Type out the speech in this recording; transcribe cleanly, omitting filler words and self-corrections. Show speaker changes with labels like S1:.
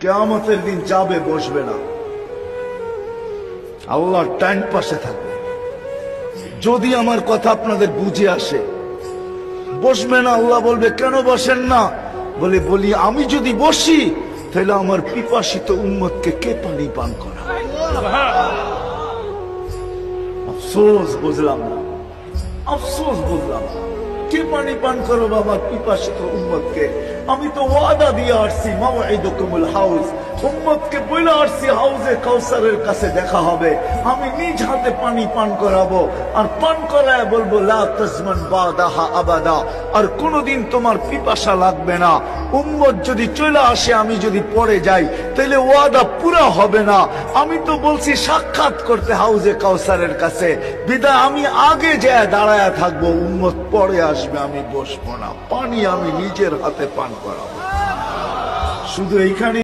S1: কিয়ামতের দিন যাবে, বসবে না, আল্লাহর টাইম পাশে থাকবে। যদি আমার কথা আপনাদের বুঝে আসে, বসবে না। আল্লাহ বলবে কেন বসেন না? বলি আমি যদি বসি তাহলে আমার পিপাসিত উম্মতকে কে পানি পান করা? আফসোস বুঝলাম না, আফসোস বুঝলাম না। কে পানি পান করবো আমার পিপাসিত উম্মতকে? আমি তো ওয়াদা দিয়ে আসছি, মাওঈদুকুমুল হাউজ, উম্মতকে বলে আসছি হাউজে কাউসারের কাছে দেখা হবে, আমি নিজ হাতে পানি পান করাবো, আর পান করায় বলবো লা তাজমান বাদাহা আবাদা, আর কোনোদিন তোমার পিপাসা লাগবে না। উম্মত যদি চলে আসে, আমি যদি পড়ে যাই, তাহলে ওয়াদা পুরা হবে না। আমি তো বলছি সাক্ষাৎ করতে হাউজে কাউসারের কাছে, বিদায় আমি আগে যায় দাঁড়ায় থাকবো, উম্মত পরে আসবে, আমি বসবো না, পানি আমি নিজের হাতে পান করাবো। শুধু এইখানে